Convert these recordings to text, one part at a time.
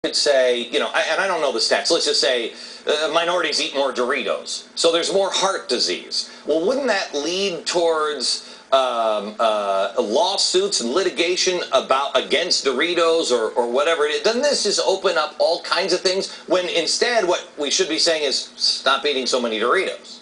could say, you know, and I don't know the stats, let's just say minorities eat more Doritos, so there's more heart disease. Well, wouldn't that lead towards lawsuits and litigation against Doritos or whatever it is? Doesn't this just open up all kinds of things when instead what we should be saying is stop eating so many Doritos?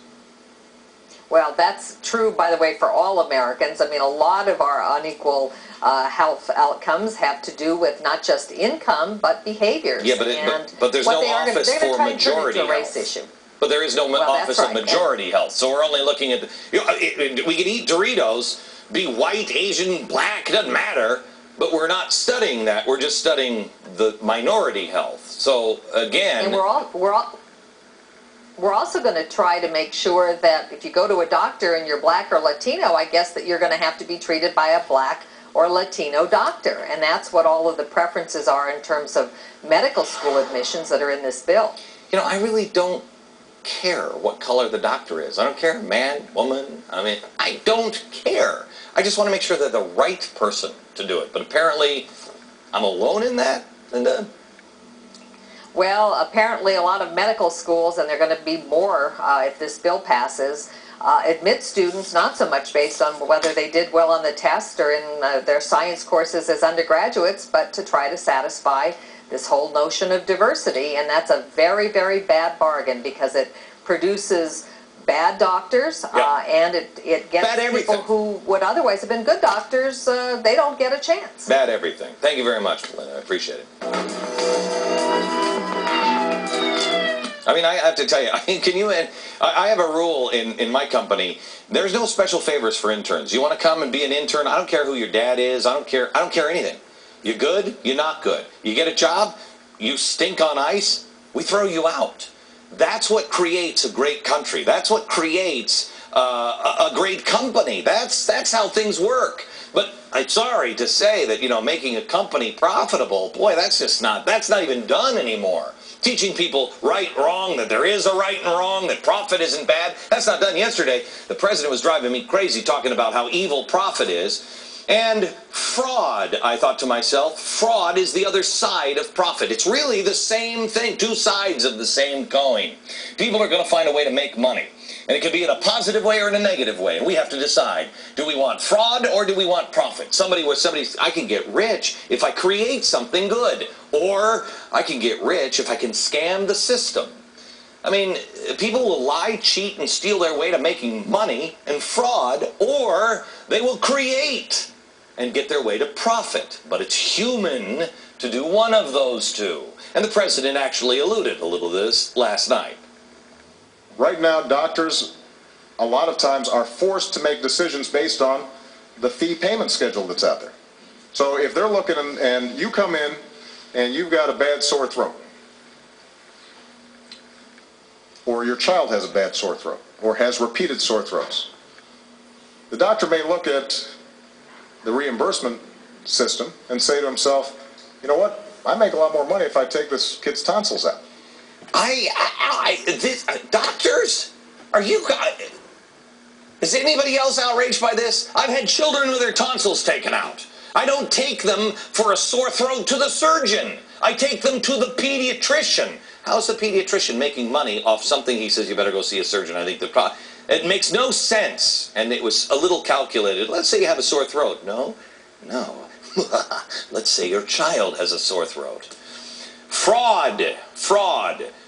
Well, that's true, by the way, for all Americans. I mean, a lot of our unequal health outcomes have to do with not just income, but behaviors. Yeah, but there's no office for majority race health. Issue. But there is no office of majority health. So we're only looking at, we can eat Doritos, be white, Asian, black, it doesn't matter, but we're not studying that. We're just studying the minority health. So again... And we're also going to try to make sure that if you go to a doctor and you're black or Latino, I guess that you're going to have to be treated by a black or Latino doctor. And that's what all of the preferences are in terms of medical school admissions that are in this bill. You know, I really don't care what color the doctor is. I don't care, man, woman, I mean, I don't care. I just want to make sure they're the right person to do it. But apparently, I'm alone in that, Linda. Well, apparently a lot of medical schools, and they're going to be more if this bill passes, admit students not so much based on whether they did well on the test or in their science courses as undergraduates, but to try to satisfy this whole notion of diversity. And that's a very, very bad bargain because it produces bad doctors, and it gets people who would otherwise have been good doctors, they don't get a chance. Bad everything. Thank you very much, Melinda. I appreciate it. I mean, I have to tell you, I have a rule in my company. There's no special favors for interns. You want to come and be an intern? I don't care who your dad is. I don't care anything. You're good, you're not good. You get a job, you stink on ice, we throw you out. That's what creates a great country. That's what creates a great company. That's how things work. But I'm sorry to say that, you know, making a company profitable, boy, that's not even done anymore. Teaching people right, wrong, that there is a right and wrong, that profit isn't bad, that's not done. Yesterday, the president was driving me crazy talking about how evil profit is. And fraud, I thought to myself, fraud is the other side of profit. It's really the same thing, two sides of the same coin. People are going to find a way to make money. And it could be in a positive way or in a negative way. And we have to decide, do we want fraud or do we want profit? I can get rich if I create something good. Or I can get rich if I can scam the system. I mean, people will lie, cheat, and steal their way to making money and fraud, or they will create and get their way to profit. But it's human to do one of those two. And the president actually alluded a little to this last night. Right now, doctors, a lot of times, are forced to make decisions based on the fee payment schedule that's out there. So if they're looking and you come in and you've got a bad sore throat, or your child has a bad sore throat, or has repeated sore throats, the doctor may look at the reimbursement system and say to himself, you know what, I make a lot more money if I take this kid's tonsils out. Doctors? Are you... Is anybody else outraged by this? I've had children with their tonsils taken out. I don't take them for a sore throat to the surgeon. I take them to the pediatrician. How's the pediatrician making money off something he says you better go see a surgeon? I think it makes no sense. And it was a little calculated. Let's say you have a sore throat. No. Let's say your child has a sore throat. Fraud.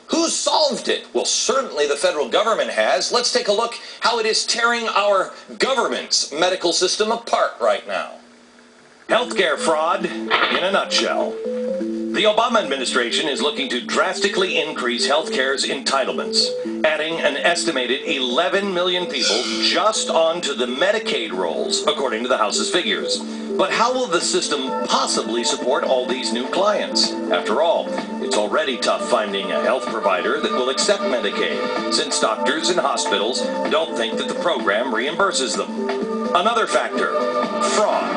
Who solved it? Well, certainly the federal government has. Let's take a look how it is tearing our government's medical system apart right now. Healthcare fraud in a nutshell. The Obama administration is looking to drastically increase healthcare's entitlements, adding an estimated 11 million people just onto the Medicaid rolls, according to the House's figures. But how will the system possibly support all these new clients? After all, it's already tough finding a health provider that will accept Medicaid, since doctors and hospitals don't think that the program reimburses them. Another factor, fraud.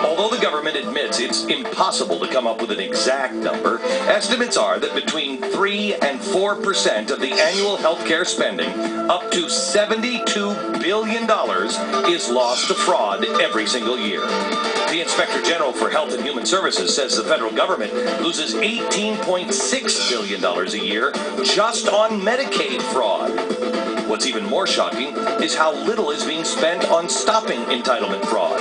Although the government admits it's impossible to come up with an exact number, estimates are that between 3 and 4% of the annual healthcare spending, up to $72 billion, is lost to fraud every single year. The Inspector General for Health and Human Services says the federal government loses $18.6 billion a year just on Medicaid fraud. What's even more shocking is how little is being spent on stopping entitlement fraud.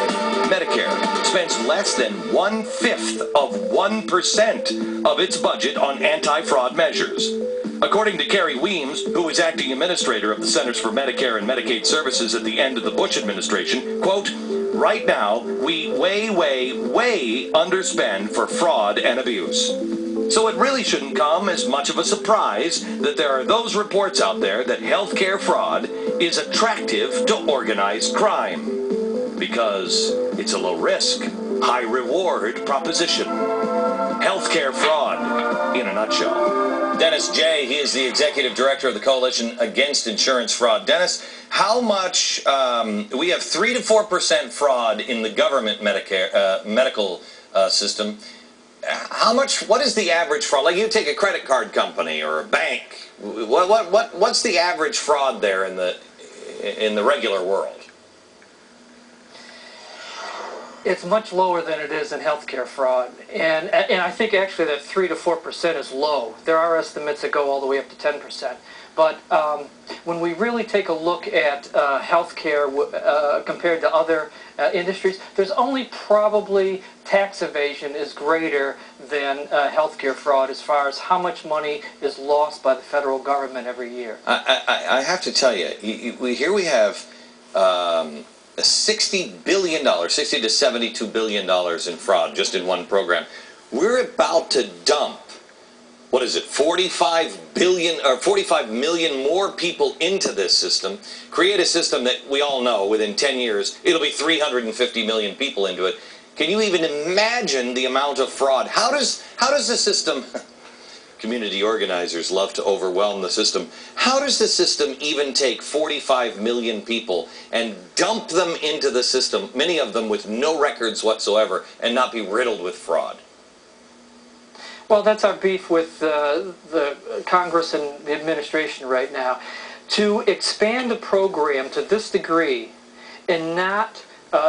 Medicare spends less than 1/5 of 1% of its budget on anti-fraud measures. According to Carrie Weems, who was acting administrator of the Centers for Medicare and Medicaid Services at the end of the Bush administration, quote, "Right now, we way underspend for fraud and abuse." So it really shouldn't come as much of a surprise that there are those reports out there that healthcare fraud is attractive to organized crime. Because it's a low-risk, high-reward proposition. Healthcare fraud, in a nutshell. Dennis J., he is the executive director of the Coalition Against Insurance Fraud. Dennis, how much, we have 3 to 4% fraud in the government Medicare, medical system. How much, what is the average fraud? Like you take a credit card company or a bank, what's the average fraud there in the regular world? It's much lower than it is in healthcare fraud, and I think actually that 3 to 4% is low. There are estimates that go all the way up to 10%. But when we really take a look at healthcare compared to other industries, there's only probably tax evasion is greater than healthcare fraud as far as how much money is lost by the federal government every year. I have to tell you, here we have $60 billion, $60 to $72 billion in fraud just in one program. We're about to dump, what is it, 45 million more people into this system, create a system that we all know within 10 years, it'll be 350 million people into it. Can you even imagine the amount of fraud? How does the system, community organizers love to overwhelm the system, how does the system even take 45 million people and dump them into the system, many of them with no records whatsoever, and not be riddled with fraud? Well, that's our beef with the Congress and the administration right now. To expand the program to this degree and not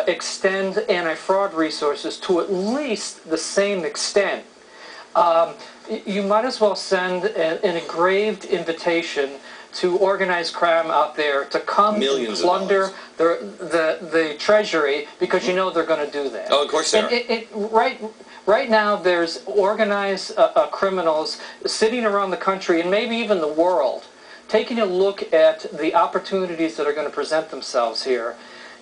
extend anti-fraud resources to at least the same extent, you might as well send an engraved invitation to organized crime out there to come and plunder the Treasury, because you know they're going to do that. Oh, of course they are. Right now there's organized criminals sitting around the country and maybe even the world taking a look at the opportunities that are going to present themselves here,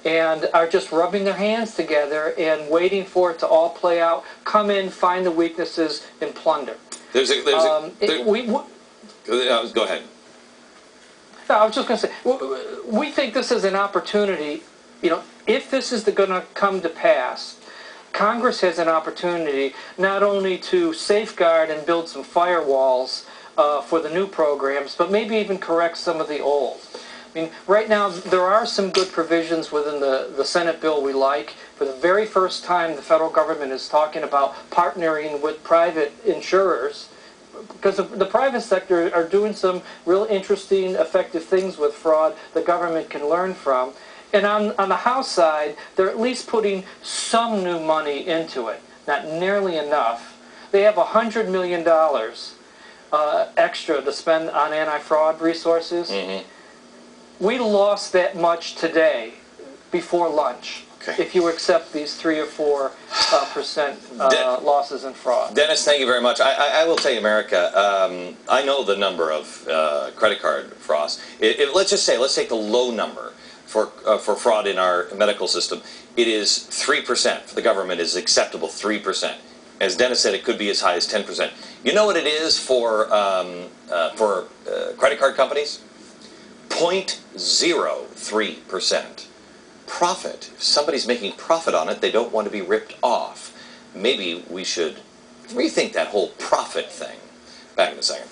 and are just rubbing their hands together and waiting for it to all play out, come in, find the weaknesses, and plunder. Go ahead. No, I was just going to say, we think this is an opportunity. You know, if this is going to come to pass, Congress has an opportunity not only to safeguard and build some firewalls for the new programs, but maybe even correct some of the old. I mean, right now there are some good provisions within the Senate bill we like. For the very first time, the federal government is talking about partnering with private insurers, because the private sector are doing some real interesting, effective things with fraud the government can learn from. And on the House side, they're at least putting some new money into it. Not nearly enough. They have $100 million extra to spend on anti-fraud resources. Mm-hmm. We lost that much today before lunch. Okay. If you accept these 3 or 4% losses in fraud. Dennis, thank you very much. I will tell you, America, I know the number of credit card frauds. Let's take the low number for fraud in our medical system. It is 3%. For the government is acceptable, 3%. As Dennis said, it could be as high as 10%. You know what it is for credit card companies? 0.03%. Profit. If somebody's making profit on it, they don't want to be ripped off. Maybe we should rethink that whole profit thing. Back in a second.